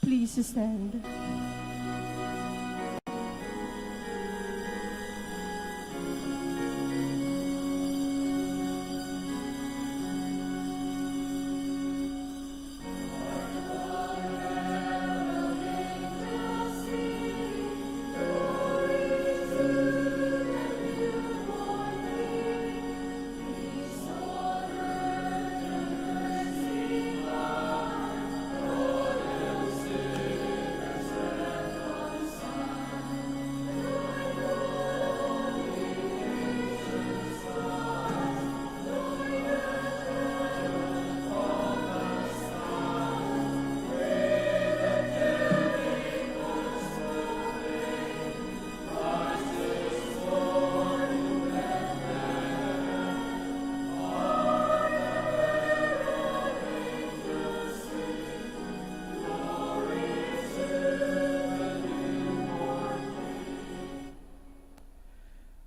Please stand.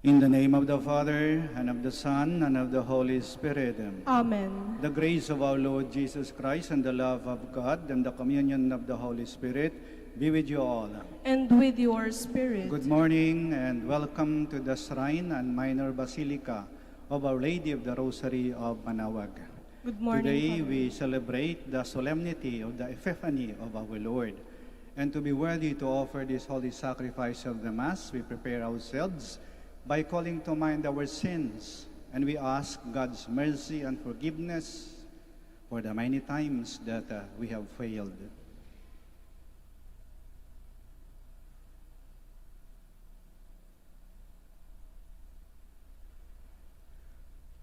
In the name of the Father, and of the Son, and of the Holy Spirit. Amen. The grace of our Lord Jesus Christ, and the love of God, and the communion of the Holy Spirit be with you all. And with your spirit. Good morning, and welcome to the Shrine and Minor Basilica of Our Lady of the Rosary of Manaoag. Good morning, Today Father. we celebrate the solemnity of the Epiphany of our Lord. And to be worthy to offer this holy sacrifice of the Mass, we prepare ourselves by calling to mind our sins, and we ask God's mercy and forgiveness for the many times that we have failed.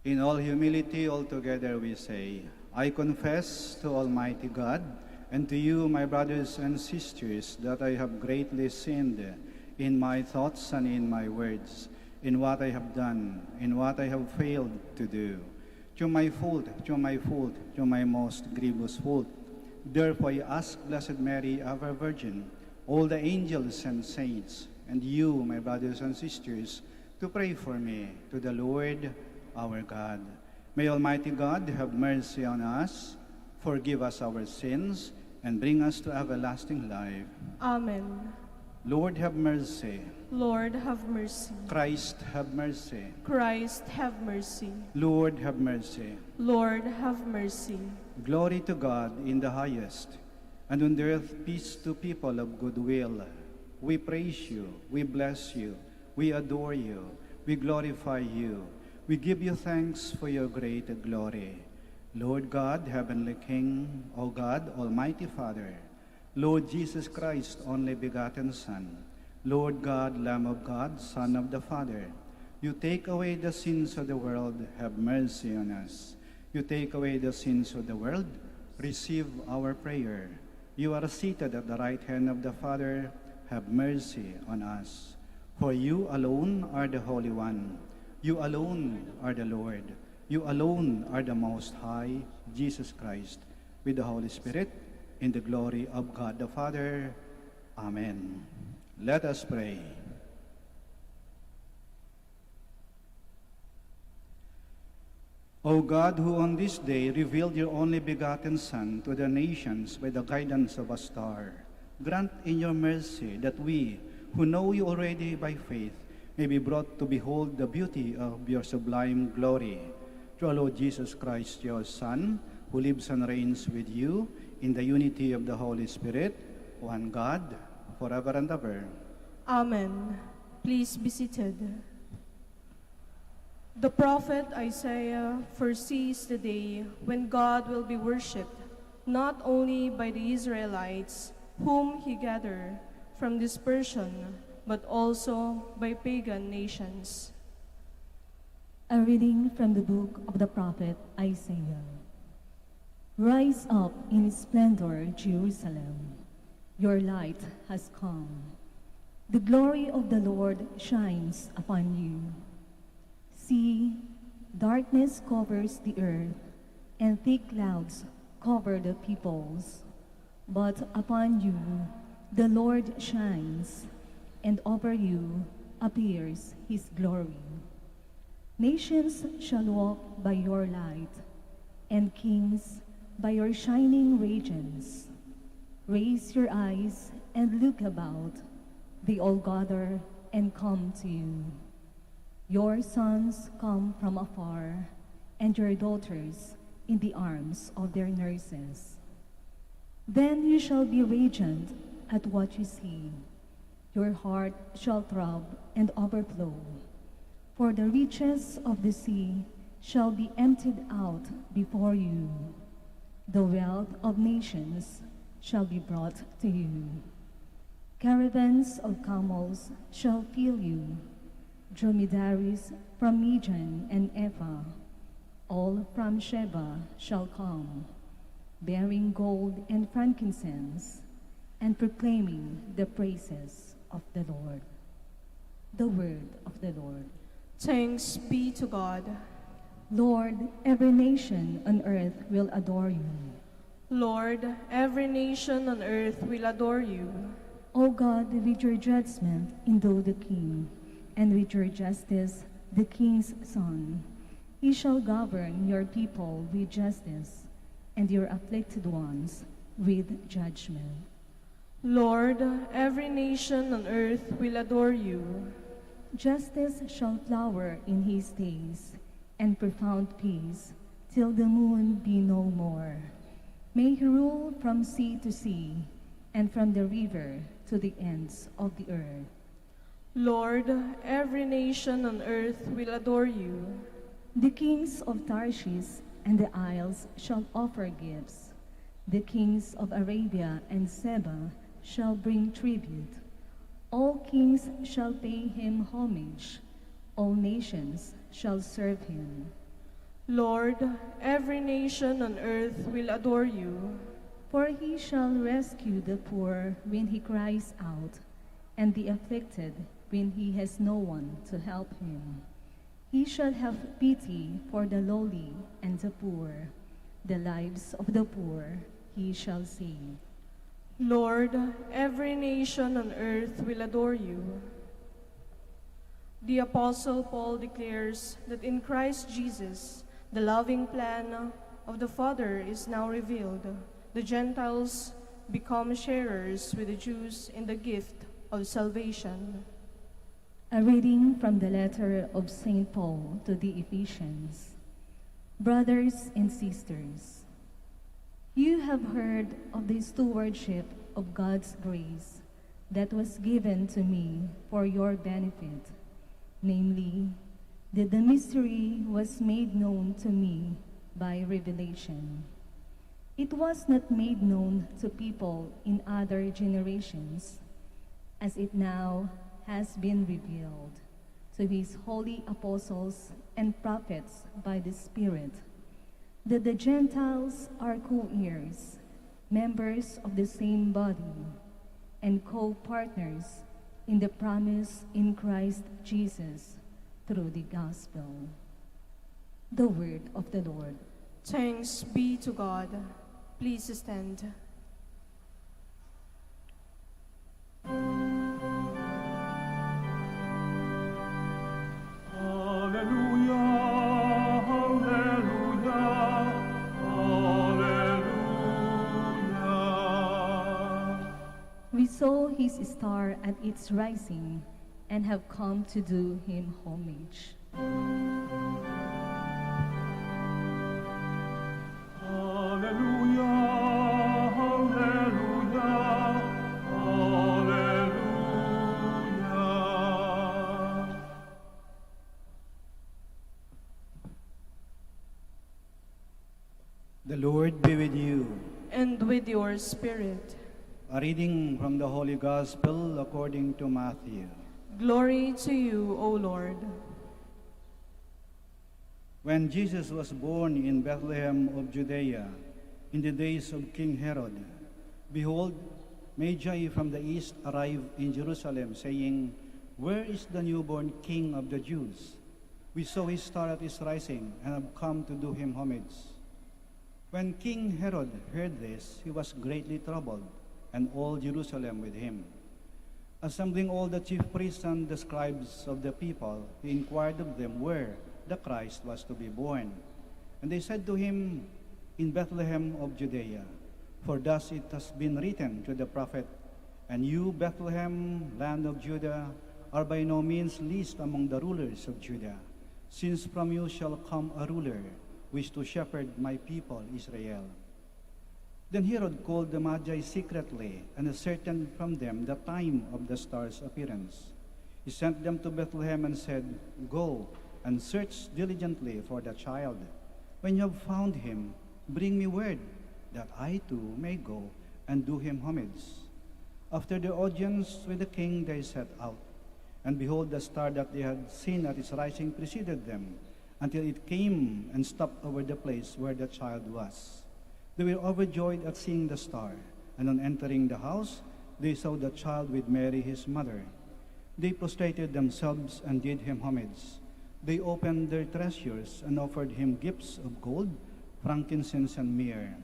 In all humility, all together we say, I confess to Almighty God and to you, my brothers and sisters, that I have greatly sinned in my thoughts and in my words, in what I have done, in what I have failed to do. To my fault, to my fault, to my most grievous fault. Therefore I ask Blessed Mary, our Virgin, all the angels and saints, and you, my brothers and sisters, to pray for me to the Lord our God. May Almighty God have mercy on us, forgive us our sins, and bring us to everlasting life. Amen. Lord, have mercy. Lord, have mercy. Christ, have mercy. Christ, have mercy. Lord, have mercy. Lord, have mercy. Glory to God in the highest, and on the earth peace to people of good will. We praise you, we bless you, we adore you, we glorify you. We give you thanks for your great glory. Lord God, Heavenly King, O God, Almighty Father, Lord Jesus Christ, only begotten Son, Lord God, Lamb of God, Son of the Father, you take away the sins of the world, have mercy on us. You take away the sins of the world, receive our prayer. You are seated at the right hand of the Father, have mercy on us. For you alone are the Holy One. You alone are the Lord. You alone are the Most High, Jesus Christ, with the Holy Spirit, in the glory of God the Father. Amen. Let us pray. O God, who on this day revealed your only begotten Son to the nations by the guidance of a star, grant in your mercy that we, who know you already by faith, may be brought to behold the beauty of your sublime glory. Through our Lord Jesus Christ, your Son, who lives and reigns with you in the unity of the Holy Spirit, one God, forever and ever. Amen. Please be seated. The prophet Isaiah foresees the day when God will be worshipped, not only by the Israelites, whom he gathered from dispersion, but also by pagan nations. A reading from the book of the prophet Isaiah. Rise up in splendor, Jerusalem. Your light has come. The glory of the Lord shines upon you. See, darkness covers the earth, and thick clouds cover the peoples. But upon you the Lord shines, and over you appears his glory. Nations shall walk by your light, and kings by your shining radiance. Raise your eyes and look about. They all gather and come to you. Your sons come from afar, and your daughters in the arms of their nurses. Then you shall be radiant at what you see. Your heart shall throb and overflow, for the riches of the sea shall be emptied out before you. The wealth of nations shall be brought to you. Caravans of camels shall fill you, dromedaries from Midian and Ephah, all from Sheba shall come, bearing gold and frankincense, and proclaiming the praises of the Lord. The word of the Lord. Thanks be to God. Lord, every nation on earth will adore you. Lord, every nation on earth will adore you. O God, with your judgment endow the king, and with your justice the king's son. He shall govern your people with justice, and your afflicted ones with judgment. Lord, every nation on earth will adore you. Justice shall flower in his days, and profound peace, till the moon be no more. May he rule from sea to sea, and from the river to the ends of the earth. Lord, every nation on earth will adore you. The kings of Tarshish and the isles shall offer gifts. The kings of Arabia and Seba shall bring tribute. All kings shall pay him homage. All nations shall serve him. Lord, every nation on earth will adore you. For he shall rescue the poor when he cries out, and the afflicted when he has no one to help him. He shall have pity for the lowly and the poor. The lives of the poor he shall save. Lord, every nation on earth will adore you. The Apostle Paul declares that in Christ Jesus, the loving plan of the Father is now revealed. The Gentiles become sharers with the Jews in the gift of salvation. A reading from the letter of St. Paul to the Ephesians. Brothers and sisters, you have heard of the stewardship of God's grace that was given to me for your benefit, namely, that the mystery was made known to me by revelation. It was not made known to people in other generations, as it now has been revealed to his holy apostles and prophets by the Spirit, that the Gentiles are co-heirs, members of the same body, and co-partners in the promise in Christ Jesus through the gospel. The word of the Lord. Thanks be to God. Please stand. We saw his star at its rising and have come to do him homage. The Lord be with you. And with your spirit. A reading from the Holy Gospel according to Matthew. Glory to you, O Lord. When Jesus was born in Bethlehem of Judea, in the days of King Herod, behold, Magi from the east arrived in Jerusalem, saying, "Where is the newborn King of the Jews? We saw his star at his rising, and have come to do him homage." When King Herod heard this, he was greatly troubled, and all Jerusalem with him. Assembling all the chief priests and the scribes of the people, he inquired of them where the Christ was to be born. And they said to him, "In Bethlehem of Judea, For thus it has been written to the prophet, "And you, Bethlehem, land of Judah, are by no means least among the rulers of Judah, since from you shall come a ruler, who is to shepherd my people Israel." Then Herod called the Magi secretly, and ascertained from them the time of the star's appearance. He sent them to Bethlehem and said, "Go and search diligently for the child. When you have found him, bring me word, that I too may go and do him homage." After the audience with the king, they set out. And behold, the star that they had seen at its rising preceded them, until it came and stopped over the place where the child was. They were overjoyed at seeing the star, and on entering the house, they saw the child with Mary his mother. They prostrated themselves and did him homage. They opened their treasures and offered him gifts of gold, frankincense, and myrrh.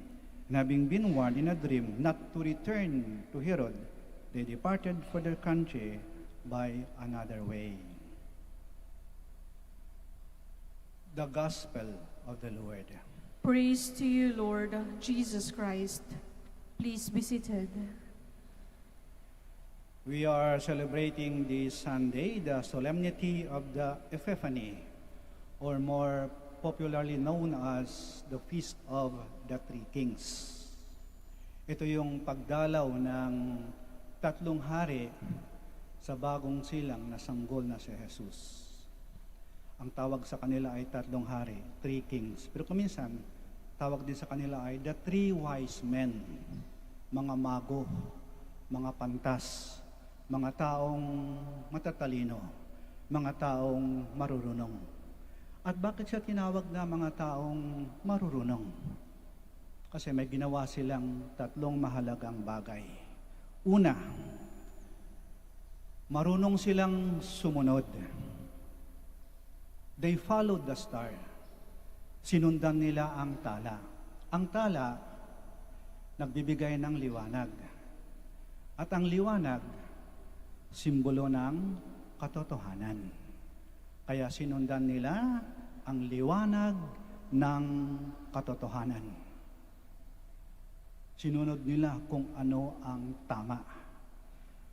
And having been warned in a dream not to return to Herod, they departed for their country by another way. The Gospel of the Lord. Praise to you, Lord Jesus Christ. Please be seated. We are celebrating this Sunday the solemnity of the Epiphany, or more popularly known as the Feast of the Three Kings. Ito yung pagdalaw ng tatlong hari sa bagong silang na sanggol na si Jesus. Ang tawag sa kanila ay tatlong hari, three kings. Pero kuminsan, tawag din sa kanila ay the three wise men, mga mago, mga pantas, mga taong matatalino, mga taong marurunong. At bakit siya tinawag na mga taong marurunong? Kasi may ginawa silang tatlong mahalagang bagay. Una, marunong silang sumunod. They followed the star. Sinundan nila ang tala. Ang tala, nagbibigay ng liwanag. At ang liwanag, simbolo ng katotohanan. Kaya sinundan nila ang liwanag ng katotohanan. Sinunod nila kung ano ang tama.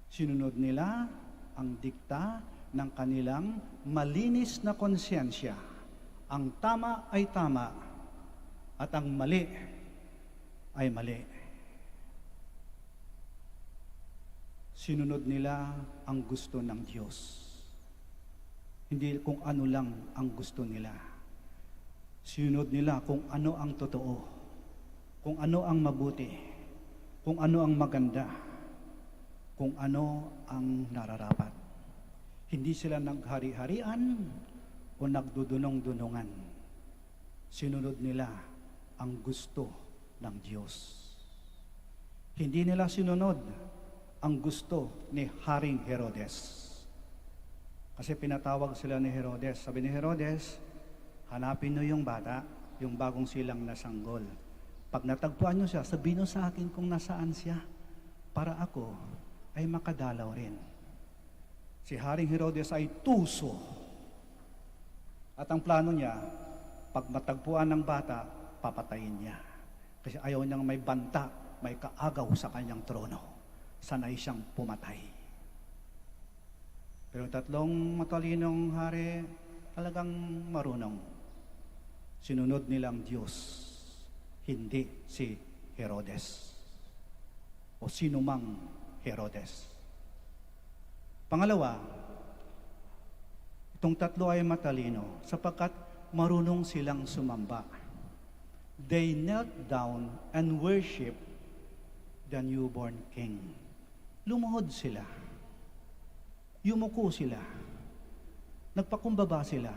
Sinunod nila ang dikta ng kanilang malinis na konsyensya. Ang tama ay tama at ang mali ay mali. Sinunod nila ang gusto ng Diyos. Hindi kung ano lang ang gusto nila. Sinunod nila kung ano ang totoo, kung ano ang mabuti, kung ano ang maganda, kung ano ang nararapat. Hindi sila naghari-harian o nagdudunong-dunungan. Sinunod nila ang gusto ng Diyos. Hindi nila sinunod ang gusto ni Haring Herodes. Kasi pinatawag sila ni Herodes. Sabi ni Herodes, hanapin nyo yung bata, yung bagong silang nasanggol. Pag natagpuan nyo siya, sabihin nyo sa akin kung nasaan siya, para ako ay makadalaw rin. Si Haring Herodes ay tuso. At ang plano niya, pag matagpuan ng bata, papatayin niya. Kasi ayaw niyang may banta, may kaagaw sa kanyang trono. Sanay siyang pumatay. Pero tatlong matalinong hari, talagang marunong. Sinunod nilang Diyos, hindi si Herodes. O sinumang Herodes. Pangalawa, itong tatlo ay matalino sapagkat marunong silang sumamba. They knelt down and worshiped the newborn king. Lumuhod sila. Yumuko sila. Nagpakumbaba sila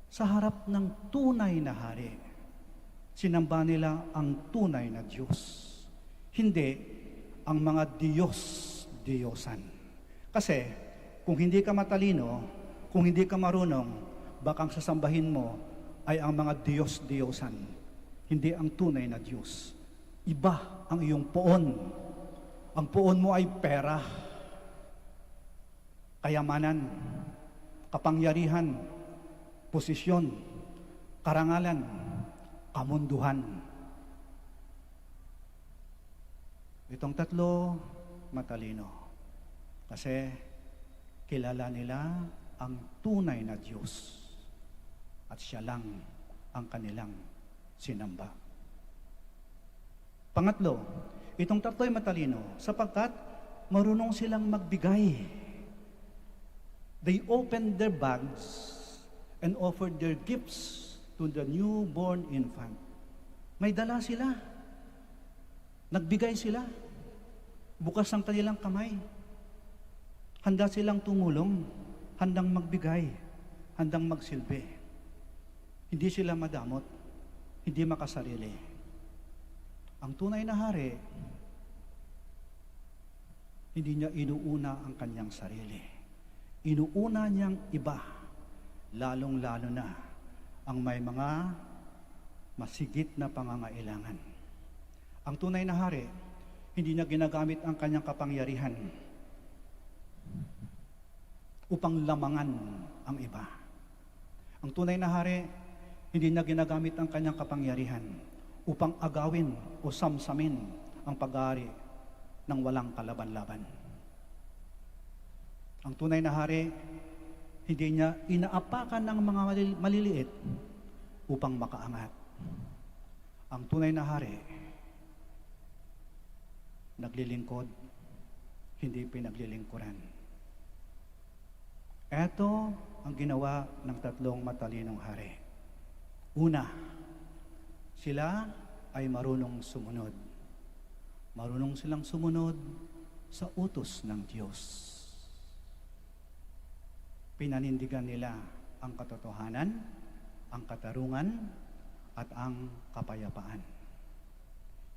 sa harap ng tunay na hari. Sinamba nila ang tunay na Diyos. Hindi ang mga Diyos-Diyosan. Kasi kung hindi ka matalino, kung hindi ka marunong, baka ang sasambahin mo ay ang mga Diyos-Diyosan. Hindi ang tunay na Diyos. Iba ang iyong poon. Ang poon mo ay pera, kayamanan, kapangyarihan, posisyon, karangalan, kamunduhan. Itong tatlo, matalino. Kasi kilala nila ang tunay na Diyos at siya lang ang kanilang sinamba. Pangatlo, itong tatlo'y matalino sapagkat marunong silang magbigay. They opened their bags and offered their gifts to the newborn infant. May dala sila. Nagbigay sila. Bukas ang kanilang kamay. Handa silang tumulong, handang magbigay, handang magsilbi. Hindi sila madamot, hindi makasarili. Ang tunay na hari, hindi niya inuuna ang kanyang sarili. Inuuna niyang iba, lalong-lalo na ang may mga masigit na pangangailangan. Ang tunay na hari, hindi niya ginagamit ang kanyang kapangyarihan upang lamangan ang iba. Ang tunay na hari, hindi niya ginagamit ang kanyang kapangyarihan upang agawin o samsamin ang pag-aari ng walang kalaban-laban. Ang tunay na hari, hindi niya inaapakan ng mga maliliit upang makaangat. Ang tunay na hari, naglilingkod, hindi pinaglilingkuran. Ito ang ginawa ng tatlong matalinong hari. Una, sila ay marunong sumunod. Marunong silang sumunod sa utos ng Diyos. Pinanindigan nila ang katotohanan, ang katarungan, at ang kapayapaan.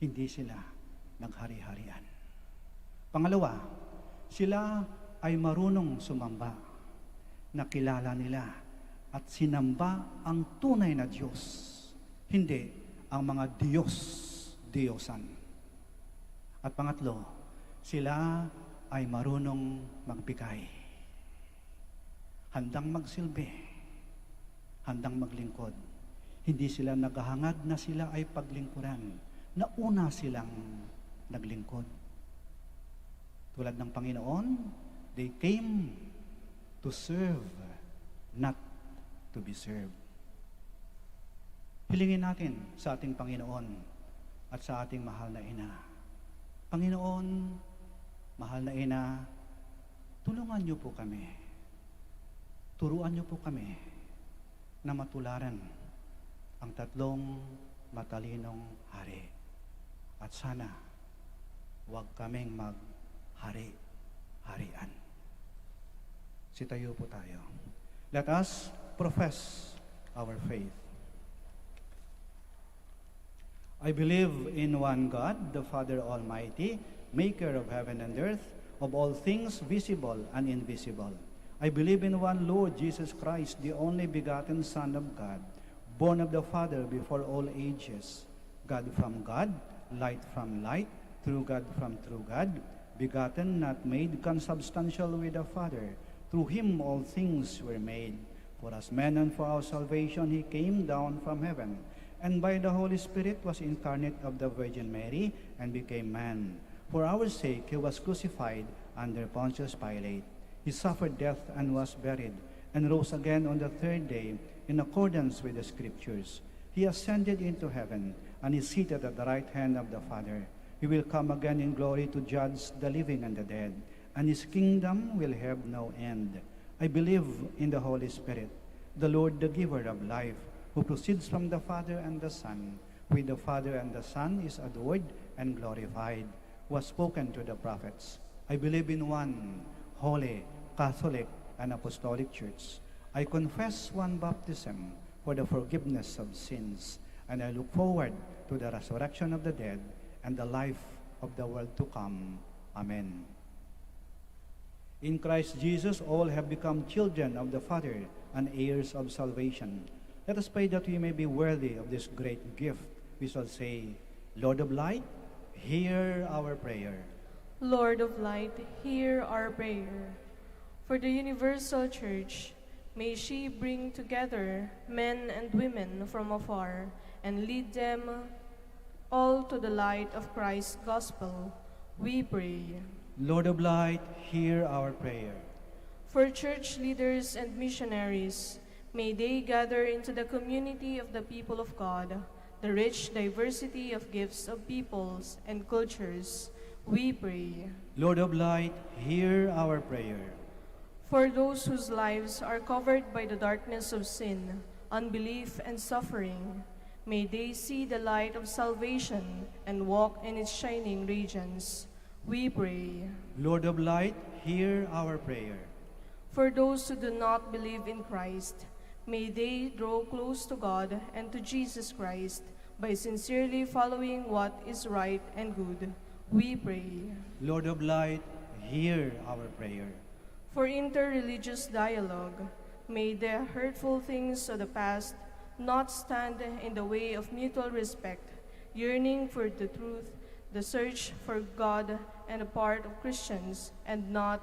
Hindi sila naghari-harian. Pangalawa, sila ay marunong sumamba. Nakilala nila at sinamba ang tunay na Diyos, hindi ang mga Diyos-Diyosan. At pangatlo, sila ay marunong magbigay. Handang magsilbi, handang maglingkod. Hindi sila naghahangad na sila ay paglingkuran. Nauna silang naglingkod. Tulad ng Panginoon, they came to serve, not to be served. Hilingin natin sa ating Panginoon at sa ating mahal na Ina. Panginoon, mahal na Ina, tulungan niyo po kami. Turuan niyo po kami na matularan ang tatlong matalinong hari. At sana, huwag kaming maghari-harian. Sitayo po tayo. Let us profess our faith. I believe in one God, the Father Almighty, maker of heaven and earth, of all things visible and invisible. I believe in one Lord Jesus Christ, the only begotten Son of God, born of the Father before all ages, God from God, light from light, true God from true God, begotten, not made, consubstantial with the Father. Through him all things were made. For us men and for our salvation he came down from heaven, and by the Holy Spirit was incarnate of the Virgin Mary, and became man. For our sake he was crucified under Pontius Pilate. He suffered death and was buried, and rose again on the third day, in accordance with the Scriptures. He ascended into heaven, and is seated at the right hand of the Father. He will come again in glory to judge the living and the dead, and his kingdom will have no end. I believe in the Holy Spirit, the Lord, the giver of life, who proceeds from the Father and the Son, with the Father and the Son is adored and glorified, who has spoken to the prophets. I believe in one holy, Catholic, and Apostolic Church. I confess one baptism for the forgiveness of sins, and I look forward to the resurrection of the dead and the life of the world to come. Amen. In Christ Jesus, all have become children of the Father and heirs of salvation. Let us pray that we may be worthy of this great gift. We shall say, Lord of light, hear our prayer. Lord of light, hear our prayer. For the universal church, may she bring together men and women from afar and lead them all to the light of Christ's gospel. we pray. Lord of light, hear our prayer. For church leaders and missionaries, may they gather into the community of the people of God, the rich diversity of gifts of peoples and cultures, we pray. Lord of light, hear our prayer. For those whose lives are covered by the darkness of sin, unbelief, and suffering, may they see the light of salvation and walk in its shining regions, we pray. Lord of light, hear our prayer. For those who do not believe in Christ, may they draw close to God and to Jesus Christ by sincerely following what is right and good, we pray. Lord of light, hear our prayer. For interreligious dialogue, may the hurtful things of the past not stand in the way of mutual respect, yearning for the truth, the search for God, and a part of Christians and not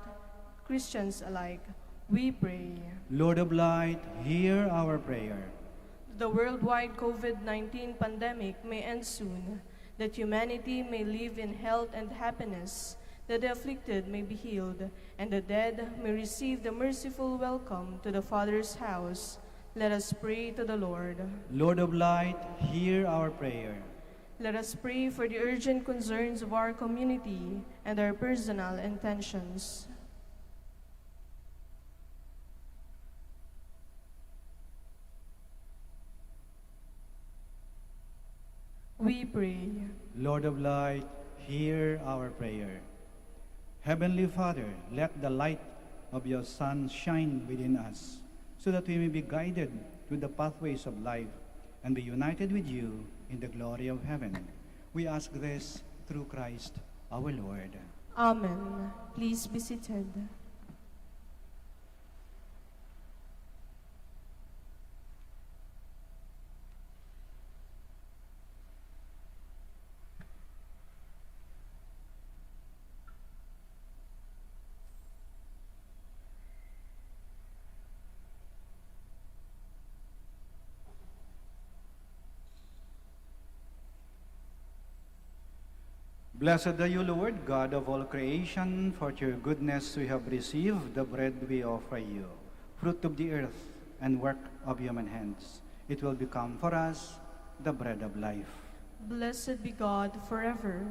Christians alike, we pray. Lord of light, hear our prayer. The worldwide COVID-19 pandemic may end soon, that humanity may live in health and happiness, that the afflicted may be healed, and the dead may receive the merciful welcome to the Father's house. Let us pray to the Lord. Lord of light, hear our prayer. Let us pray for the urgent concerns of our community and our personal intentions. We pray. Lord of light, hear our prayer. Heavenly Father, let the light of your Son shine within us, so that we may be guided through the pathways of life and be united with you in the glory of heaven. We ask this through Christ our Lord. Amen. Please be seated. Blessed are you, Lord, God of all creation, for your goodness we have received the bread we offer you, fruit of the earth and work of human hands. It will become for us the bread of life. Blessed be God forever.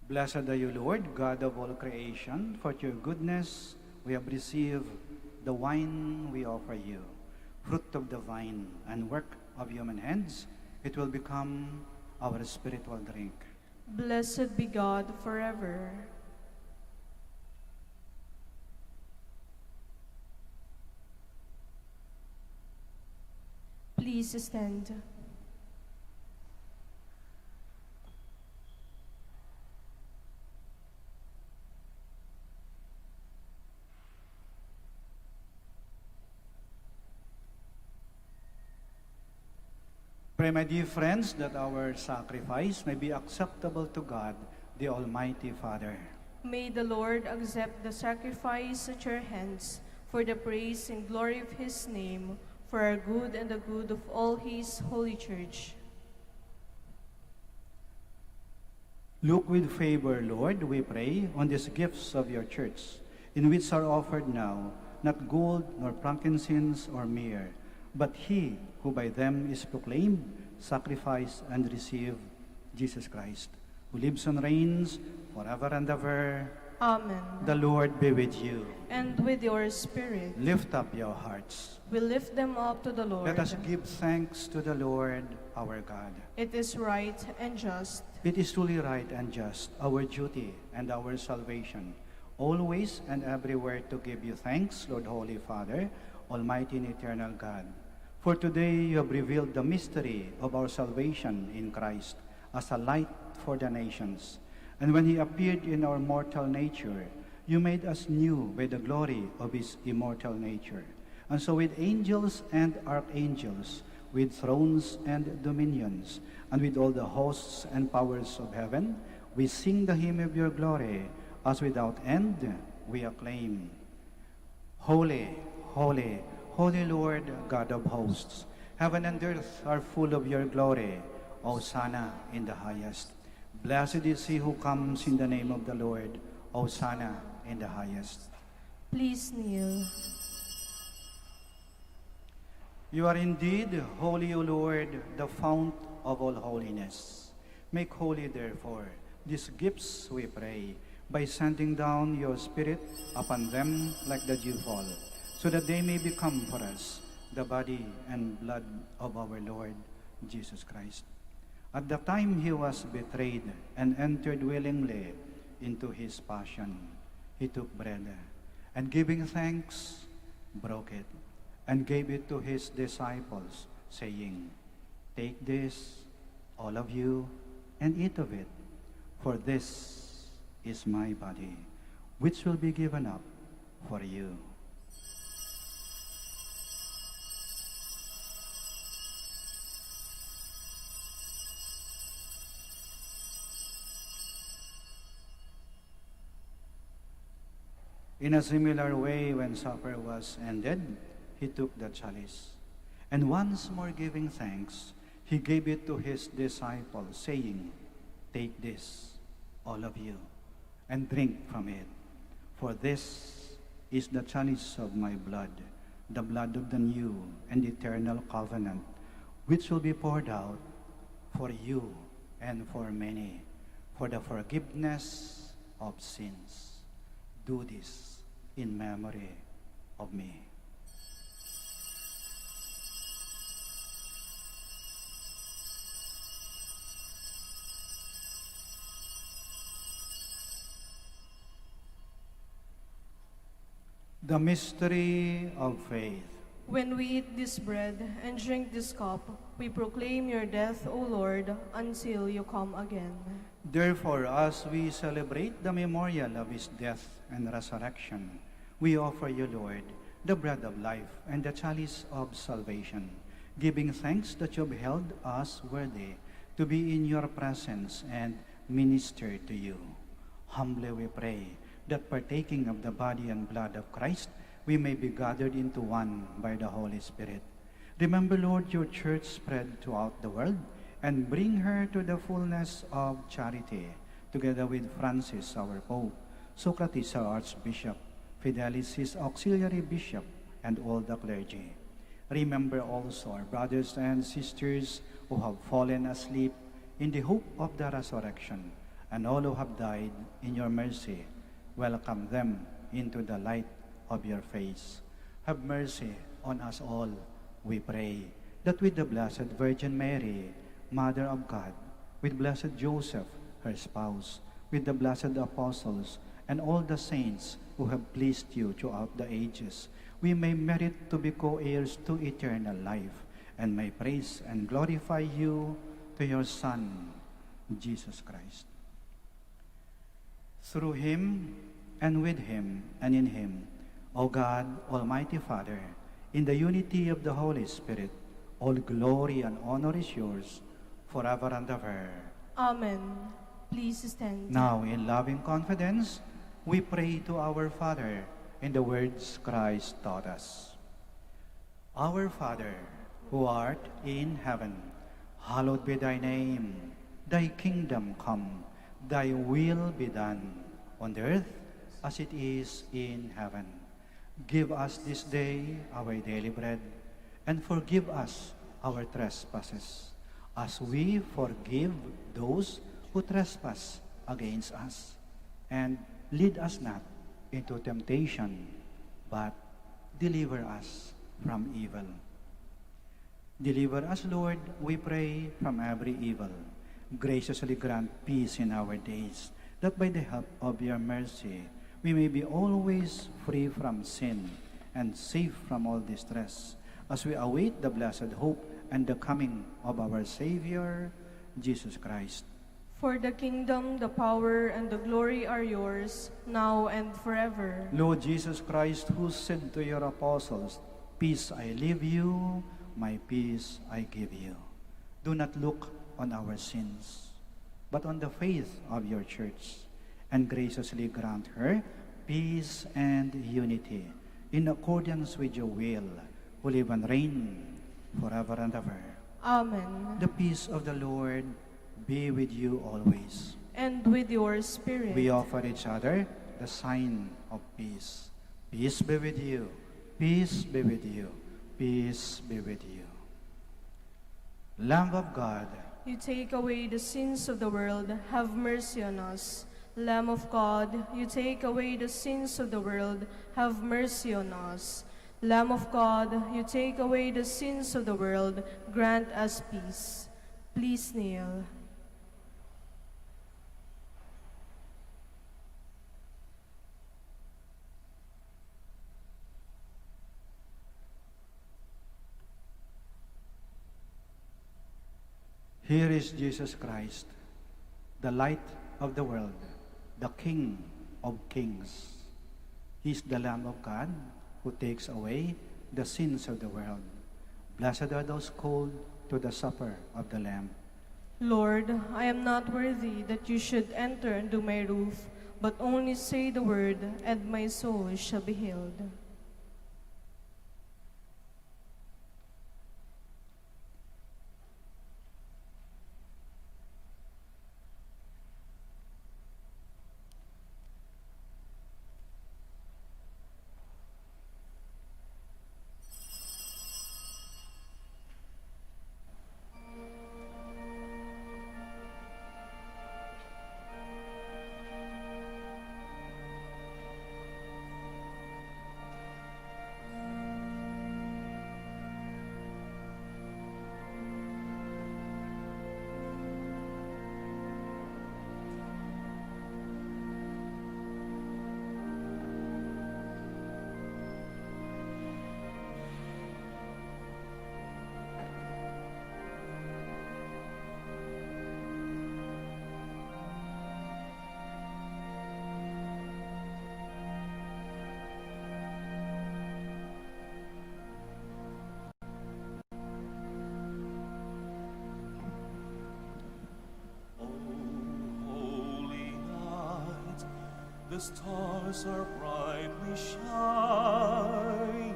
Blessed are you, Lord, God of all creation, for your goodness we have received the wine we offer you, fruit of the vine and work of human hands. It will become our spiritual drink. Blessed be God forever. Please stand. Pray, my dear friends, that our sacrifice may be acceptable to God, the Almighty Father. May the Lord accept the sacrifice at your hands for the praise and glory of his name, for our good and the good of all his holy church. Look with favor, Lord, we pray, on these gifts of your church, in which are offered now not gold nor frankincense or myrrh, but he who by them is proclaimed, sacrificed, and received, Jesus Christ, who lives and reigns forever and ever. Amen. The Lord be with you. And with your spirit. Lift up your hearts. We lift them up to the Lord. Let us give thanks to the Lord our God. It is right and just. It is truly right and just, our duty and our salvation, always and everywhere to give you thanks, Lord Holy Father, Almighty and eternal God. For today you have revealed the mystery of our salvation in Christ as a light for the nations. And when he appeared in our mortal nature, you made us new by the glory of his immortal nature. And so with angels and archangels, with thrones and dominions, and with all the hosts and powers of heaven, we sing the hymn of your glory, as without end we acclaim. Holy, holy, holy Lord, God of hosts, heaven and earth are full of your glory. Hosanna in the highest. Blessed is he who comes in the name of the Lord. Hosanna in the highest. Please kneel. You are indeed holy, O Lord, the fount of all holiness. Make holy, therefore, these gifts, we pray, by sending down your Spirit upon them like the dewfall, so that they may become for us the body and blood of our Lord Jesus Christ. At the time he was betrayed and entered willingly into his passion, he took bread, and giving thanks, broke it, and gave it to his disciples, saying, "Take this, all of you, and eat of it, for this is my body, which will be given up for you." In a similar way, when supper was ended, he took the chalice, and once more giving thanks, he gave it to his disciples, saying, "Take this, all of you, and drink from it, for this is the chalice of my blood, the blood of the new and eternal covenant, which will be poured out for you and for many, for the forgiveness of sins. Do this in memory of me." The mystery of faith. When we eat this bread and drink this cup, we proclaim your death, O Lord, until you come again. Therefore, as we celebrate the memorial of his death and resurrection, we offer you, Lord, the bread of life and the chalice of salvation, giving thanks that you have held us worthy to be in your presence and minister to you. Humbly we pray that partaking of the body and blood of Christ, we may be gathered into one by the Holy Spirit. Remember, Lord, your church spread throughout the world, and bring her to the fullness of charity, together with Francis, our Pope, Socrates, our Archbishop, Fidelis, his auxiliary bishop, and all the clergy. Remember also our brothers and sisters who have fallen asleep in the hope of the resurrection, and all who have died in your mercy. Welcome them into the light of your face. Have mercy on us all, we pray, that with the Blessed Virgin Mary, Mother of God, with Blessed Joseph, her spouse, with the blessed apostles, and all the saints who have pleased you throughout the ages, we may merit to be co-heirs to eternal life, and may praise and glorify you to your Son, Jesus Christ. Through him, and with him, and in him, O God, Almighty Father, in the unity of the Holy Spirit, all glory and honor is yours, forever and ever. Amen. Please stand. Now, in loving confidence, we pray to our Father in the words Christ taught us. Our Father, who art in heaven, hallowed be thy name. Thy kingdom come, thy will be done, on earth as it is in heaven. Give us this day our daily bread, and forgive us our trespasses, as we forgive those who trespass against us. And lead us not into temptation, but deliver us from evil. Deliver us, Lord, we pray, from every evil. Graciously grant peace in our days, that by the help of your mercy, we may be always free from sin and safe from all distress, as we await the blessed hope and the coming of our Savior, Jesus Christ. For the kingdom, the power, and the glory are yours, now and forever. Lord Jesus Christ, who said to your apostles, peace I leave you, my peace I give you. Do not look on our sins, but on the faith of your church, and graciously grant her peace and unity in accordance with your will, who live and reign forever and ever. Amen. The peace of the Lord be with you always. And with your spirit. We offer each other the sign of peace. Peace be with you. Peace be with you. Peace be with you. Lamb of God, You take away the sins of the world, have mercy on us. Lamb of God, you take away the sins of the world, have mercy on us. Lamb of God, you take away the sins of the world, grant us peace. Please kneel. here is Jesus Christ, the light of the world, the King of kings. He is the Lamb of God who takes away the sins of the world. Blessed are those called to the supper of the Lamb. Lord, I am not worthy that you should enter under my roof, but only say the word, and my soul shall be healed. The stars are brightly shining.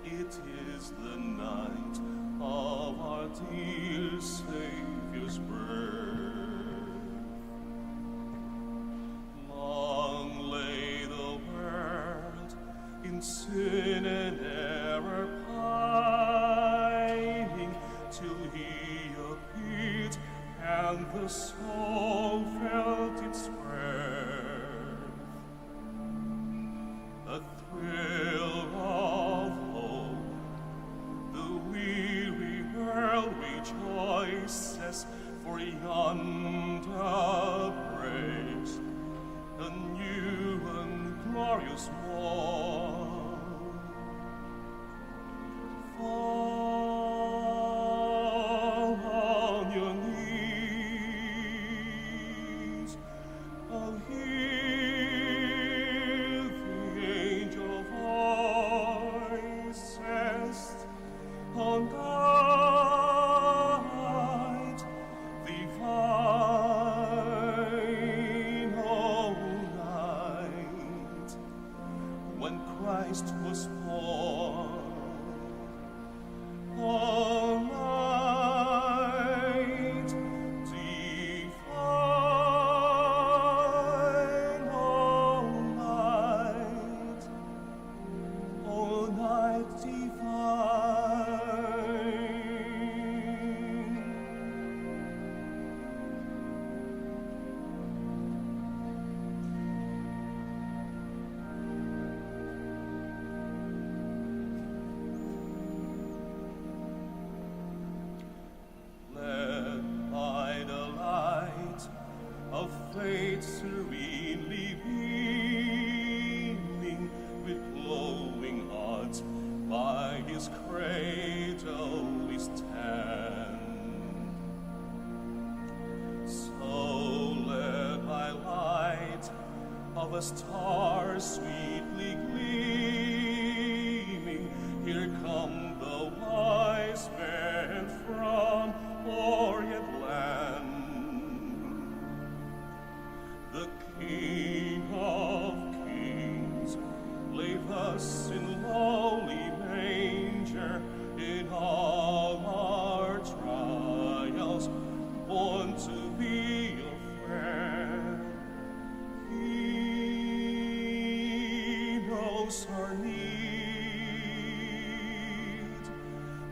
It is the night of our dear Savior's birth. Long lay the world in sin and error pining, till He appeared and the soul felt its worth. A thrill of hope, the weary world rejoices, for yonder breaks a new and glorious morn. Fall on your knees, oh, hear the angel voices. On night divine, oh night, when Christ was born. All night divine, all night divine. Led by the light of faith serenely beaming, with glowing hearts by His cradle we stand. So led by light of a star sweetly gleaming, here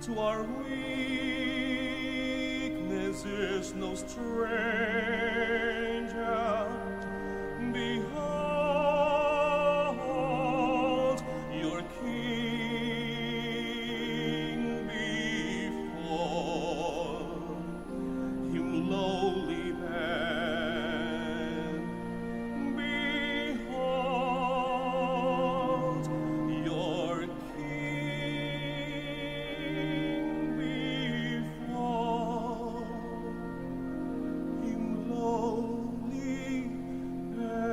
To our weaknesses no stranger. Behold your King before him lowly bend. Behold your King before him lowly bend.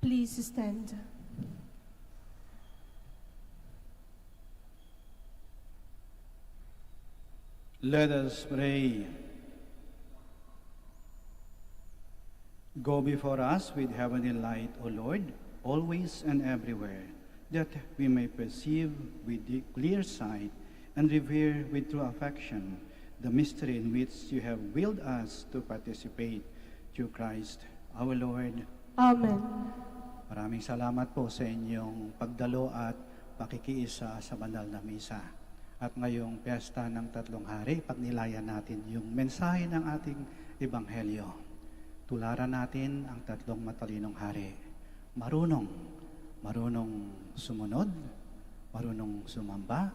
Please stand. Let us pray. Go before us with heavenly light, O Lord, always and everywhere, that we may perceive with the clear sight and revere with true affection the mystery in which you have willed us to participate through Christ our Lord. Amen. Maraming salamat po sa inyong pagdalo at pakikiisa sa banal na misa. At ngayong piyesta ng Tatlong Hari, pagnilayan natin yung mensahe ng ating Ebanghelyo. Tularan natin ang tatlong matalinong hari. Marunong sumunod, marunong sumamba,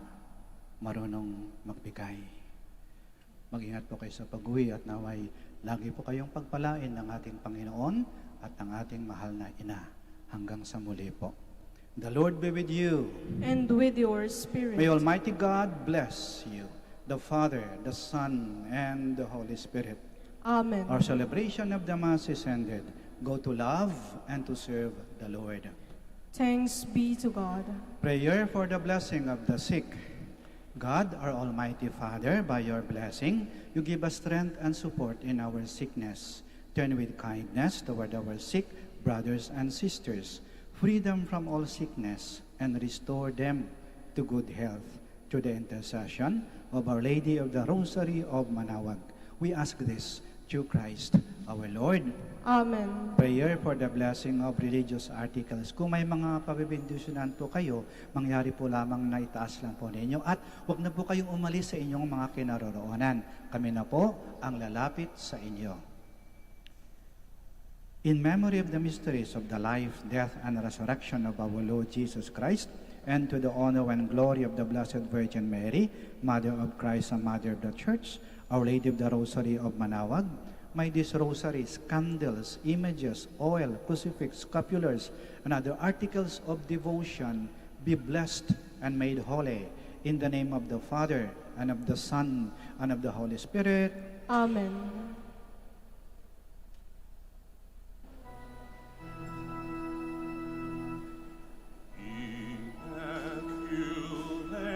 marunong magbigay. Mag-ingat po kayo sa pag-uwi at naway lagi po kayong pagpalain ng ating Panginoon at ng ating mahal na Ina. Hanggang sa muli po. The Lord be with you. And with your spirit. May Almighty God bless you, the Father, the Son, and the Holy Spirit. Amen. Our celebration of the Mass is ended. Go to love and to serve the Lord. Thanks be to God. Prayer for the blessing of the sick. God, our Almighty Father, by your blessing, you give us strength and support in our sickness. Turn with kindness toward our sick brothers and sisters, free them from all sickness, and restore them to good health. Through the intercession of Our Lady of the Rosary of Manaoag, we ask this through Christ our Lord. Amen. Prayer for the blessing of religious articles. Kung may mga pabibindusyonan po kayo, mangyari po lamang na itaas lang po ninyo at huwag na po kayong umalis sa inyong mga kinaroroonan. Kami na po ang lalapit sa inyo. In memory of the mysteries of the life, death, and resurrection of our Lord Jesus Christ, and to the honor and glory of the Blessed Virgin Mary, Mother of Christ and Mother of the Church, Our Lady of the Rosary of Manaoag, may these rosaries, candles, images, oil, crucifix, scapulars, and other articles of devotion be blessed and made holy. In the name of the Father, and of the Son, and of the Holy Spirit. Amen. Immaculate